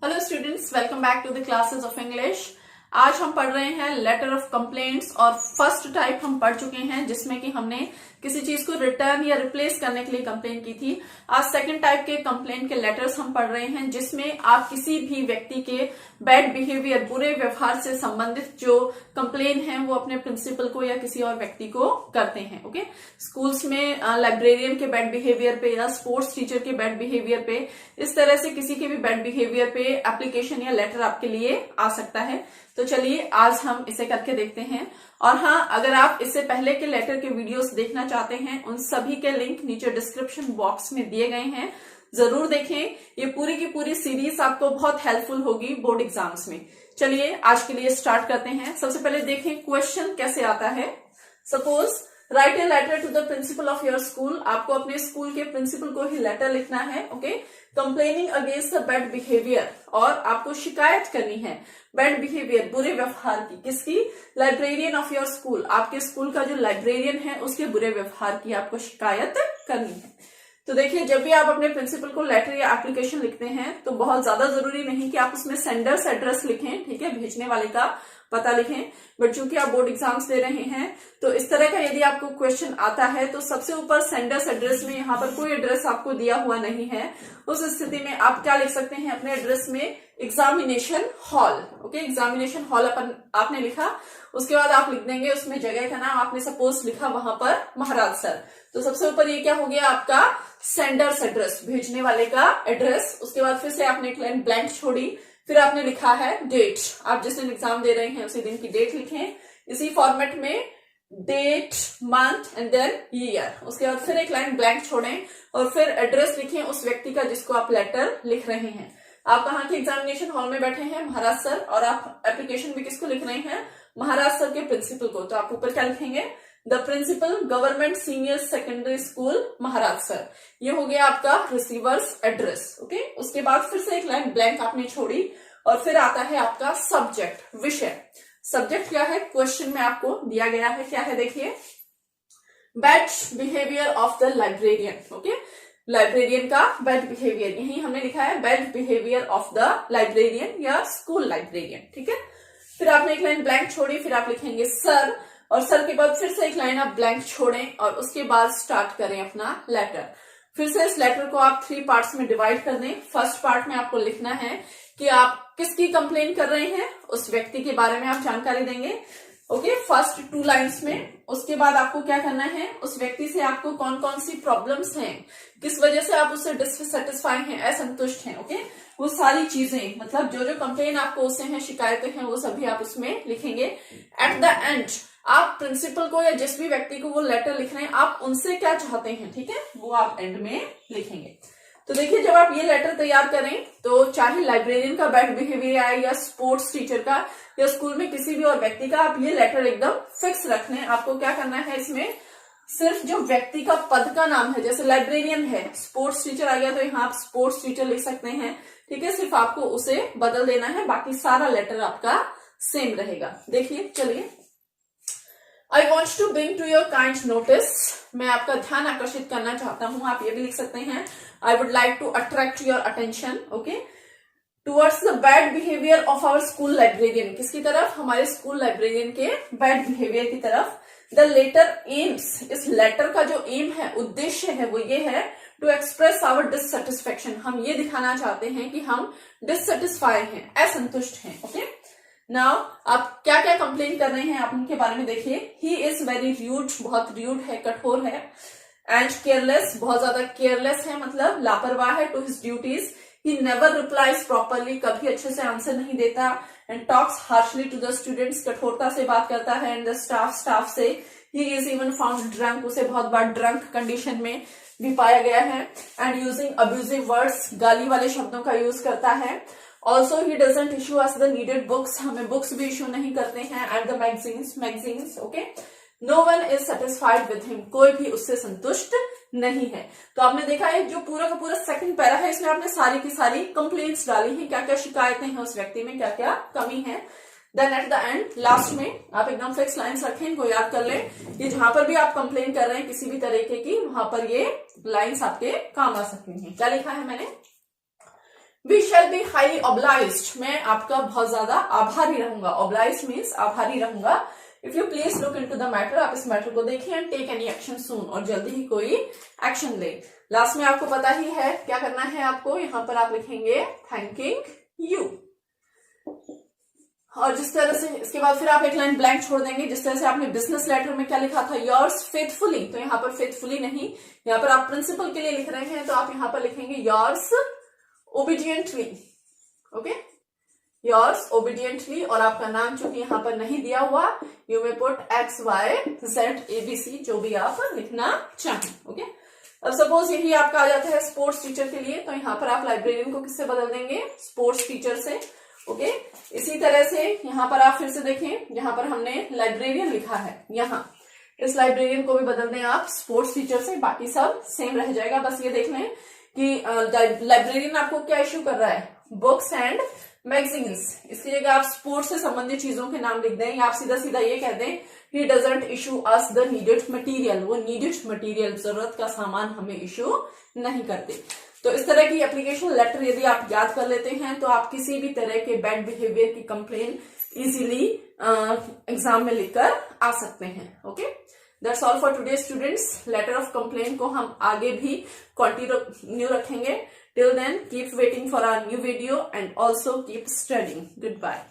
Hello students, welcome back to the classes of English. आज हम पढ़ रहे हैं लेटर ऑफ कंप्लेंट्स और फर्स्ट टाइप हम पढ़ चुके हैं जिसमें कि हमने किसी चीज को रिटर्न या रिप्लेस करने के लिए कंप्लेन की थी। आज सेकंड टाइप के कंप्लेंट के लेटर्स हम पढ़ रहे हैं जिसमें आप किसी भी व्यक्ति के बैड बिहेवियर, बुरे व्यवहार से संबंधित जो कंप्लेन है वो अपने प्रिंसिपल को या किसी और व्यक्ति को करते हैं। ओके, स्कूल्स में लाइब्रेरियन के बैड बिहेवियर पे या स्पोर्ट्स टीचर के बैड बिहेवियर पे, इस तरह से किसी के भी बैड बिहेवियर पे एप्लीकेशन या लेटर आपके लिए आ सकता है। तो चलिए आज हम इसे करके देखते हैं। और हाँ, अगर आप इससे पहले के लेटर के वीडियोस देखना चाहते हैं, उन सभी के लिंक नीचे डिस्क्रिप्शन बॉक्स में दिए गए हैं, जरूर देखें। ये पूरी की पूरी सीरीज आपको बहुत हेल्पफुल होगी बोर्ड एग्जाम्स में। चलिए आज के लिए स्टार्ट करते हैं। सबसे पहले देखें क्वेश्चन कैसे आता है। Suppose write a letter to the principal of your school. आपको अपने स्कूल के प्रिंसिपल को ही लेटर लिखना है। Okay, complaining against the bad behaviour, और आपको शिकायत करनी है बैड बिहेवियर, बुरे व्यवहार की। किसकी? Librarian of your school. आपके स्कूल का जो लाइब्रेरियन है उसके बुरे व्यवहार की आपको शिकायत करनी है। तो देखिए, जब भी आप अपने प्रिंसिपल को लेटर या एप्लीकेशन लिखते हैं तो बहुत ज्यादा जरूरी नहीं कि आप उसमें सेंडर्स एड्रेस लिखें, ठीक है, भेजने वाले का पता लिखें। बट चूंकि आप बोर्ड एग्जाम्स दे रहे हैं तो इस तरह का यदि आपको क्वेश्चन आता है तो सबसे ऊपर सेंडर्स एड्रेस में यहाँ पर कोई एड्रेस आपको दिया हुआ नहीं है। उस स्थिति में आप क्या लिख सकते हैं अपने एड्रेस में? Examination hall. Okay, examination hall आपने लिखा, उसके बाद आप लिख देंगे उसमें जगह का नाम। आपने सपोज लिखा वहां पर महाराज सर, तो सबसे ऊपर ये क्या हो गया आपका? सेंडर्स एड्रेस, भेजने वाले का एड्रेस। उसके बाद फिर से आपने एक लाइन ब्लैंक छोड़ी, फिर आपने लिखा है डेट। आप जिस दिन एग्जाम दे रहे हैं उसी दिन की डेट लिखें, इसी फॉर्मेट में date, month and then year. उसके बाद फिर एक लाइन ब्लैंक छोड़ें और फिर एड्रेस लिखें उस व्यक्ति का जिसको आप लेटर लिख रहे हैं। आप कहाँ के एग्जामिनेशन हॉल में बैठे हैं? महाराज सर। और आप एप्लीकेशन भी किसको लिख रहे हैं? महाराज सर के प्रिंसिपल को। तो आप ऊपर क्या लिखेंगे? The principal government senior secondary school महाराज सर। ये हो गया आपका रिसीवर्स एड्रेस। ओके, उसके बाद फिर से एक लाइन ब्लैंक आपने छोड़ी और फिर आता है आपका सब्जेक्ट, विषय। सब्जेक्ट क्या है? क्वेश्चन में आपको दिया गया है, क्या है देखिए, bad behaviour of the librarian. Okay, librarian का बैड बिहेवियर, यही हमने लिखा है bad behaviour of the librarian या स्कूल लाइब्रेरियन। ठीक है, फिर आपने एक लाइन ब्लैंक छोड़ी, फिर आप लिखेंगे सर, और सर के बाद फिर से एक लाइन आप ब्लैंक छोड़ें और उसके बाद स्टार्ट करें अपना लेटर। फिर से इस लेटर को आप 3 पार्ट्स में डिवाइड कर दें। फर्स्ट पार्ट में आपको लिखना है कि आप किसकी कंप्लेन कर रहे हैं, उस व्यक्ति के बारे में आप जानकारी देंगे। ओके, फर्स्ट 2 लाइन्स में। उसके बाद आपको क्या करना है, उस व्यक्ति से आपको कौन कौन सी प्रॉब्लम्स हैं, किस वजह से आप उससे डिससेटिस्फाई हैं, असंतुष्ट हैं। ओके, वो सारी चीजें, मतलब जो जो कंप्लेन आपको उससे हैं, शिकायतें हैं, वो सभी आप उसमें लिखेंगे। एट द एंड आप प्रिंसिपल को या जिस भी व्यक्ति को वो लेटर लिख रहे हैं, आप उनसे क्या चाहते हैं, ठीक है, वो आप एंड में लिखेंगे। तो देखिए, जब आप ये लेटर तैयार करें तो चाहे लाइब्रेरियन का बैड बिहेवियर आए या स्पोर्ट्स टीचर का या स्कूल में किसी भी और व्यक्ति का, आप ये लेटर एकदम फिक्स रख लें। आपको क्या करना है, इसमें सिर्फ जो व्यक्ति का पद का नाम है, जैसे लाइब्रेरियन है, स्पोर्ट्स टीचर आ गया तो यहाँ आप स्पोर्ट्स टीचर लिख सकते हैं। ठीक है, सिर्फ आपको उसे बदल देना है, बाकी सारा लेटर आपका सेम रहेगा। देखिए, चलिए, I want to bring to your kind notice. मैं आपका ध्यान आकर्षित करना चाहता हूं, आप ये भी लिख सकते हैं। I would like to attract your attention, okay, towards the bad behaviour of our school librarian. किसकी तरफ? हमारे स्कूल लाइब्रेरियन के बैड बिहेवियर की तरफ। द लेटर एम्स, इस लेटर का जो एम है, उद्देश्य है, वो ये है टू एक्सप्रेस आवर डिससेटिस्फेक्शन। हम ये दिखाना चाहते हैं कि हम डिससेटिस्फाई हैं, असंतुष्ट हैं। ओके, नाउ आप क्या क्या कंप्लेन कर रहे हैं आप उनके बारे में देखिए। ही इज वेरी र्यूड, बहुत र्यूड है, कठोर है। एंड केयरलेस, बहुत ज्यादा केयरलेस है, मतलब लापरवाह है। To his duties, he never replies properly, कभी अच्छे से आंसर नहीं देता। And talks harshly to the students, कठोरता से बात करता है। एंड द स्टाफ से। He is even found drunk, उसे बहुत बार ड्रंक कंडीशन में भी पाया गया है। एंड यूजिंग अब्यूजिव वर्ड्स, गाली वाले शब्दों का यूज करता है। Also he doesn't issue us the needed books, हमें बुक्स भी इशू नहीं करते हैं। And the magazines, okay, no one is satisfied with him, कोई भी उससे संतुष्ट नहीं है। तो आपने देखा है जो पूरा का पूरा सेकंड पैरा है, इसमें आपने सारी की सारी कंप्लेंट्स डाली हैं, क्या क्या शिकायतें हैं उस व्यक्ति में, क्या क्या कमी है। Then at the end, last में आप एकदम फिक्स लाइन्स रखें, इनको याद कर लें। ये जहां पर भी आप कंप्लेन कर रहे हैं किसी भी तरीके की, वहां पर ये लाइन्स आपके काम आ सकती हैं। क्या लिखा है मैंने? We shall be highly obliged, मैं आपका बहुत ज्यादा आभारी रहूंगा। ऑब्लाइज्ड मीन्स आभारी रहूंगा। If you please look into the matter, आप इस मैटर को देखिए एंड टेक एनी एक्शन सून, और जल्दी ही कोई एक्शन ले। लास्ट में आपको पता ही है क्या करना है आपको, यहां पर आप लिखेंगे थैंकिंग यू, और जिस तरह से इसके बाद फिर आप एक लाइन ब्लैंक छोड़ देंगे। जिस तरह से आपने बिजनेस लेटर में क्या लिखा था, योर्स फेथफुली, तो यहाँ पर फेथफुली नहीं, यहाँ पर आप प्रिंसिपल के लिए लिख रहे हैं तो आप यहाँ पर लिखेंगे yours obediently. Okay, yours obediently, और आपका नाम चूंकि यहाँ पर नहीं दिया हुआ, यू में पुट XYZ ABC, जो भी आप लिखना चाहें। ओके, अब सपोज यही आपका आ जाता है स्पोर्ट्स टीचर के लिए, तो यहाँ पर आप लाइब्रेरियन को किससे बदल देंगे, स्पोर्ट्स टीचर से। ओके, इसी तरह से यहाँ पर आप फिर से देखें, यहाँ पर हमने लाइब्रेरियन लिखा है, यहाँ इस लाइब्रेरियन को भी बदल दें आप स्पोर्ट्स टीचर से, बाकी सब सेम रह जाएगा। बस ये देख लें कि लाइब्रेरियन आपको क्या इश्यू कर रहा है, बुक्स एंड मैगजीन्स। इसकी जगह आप स्पोर्ट्स से संबंधित चीजों के नाम लिख दें, या आप सीधा सीधा ये कह दें ही doesn't issue us the needed material, वो नीडेड मटीरियल, जरूरत का सामान हमें इशू नहीं करते। तो इस तरह की एप्लीकेशन लेटर यदि आप याद कर लेते हैं तो आप किसी भी तरह के बैड बिहेवियर की कंप्लेन इजीली एग्जाम में लिखकर आ सकते हैं। Okay, that's all for today students. Letter of complain को हम आगे भी कंटिन्यू रखेंगे। Till then keep waiting for our new video and also keep studying. Good bye.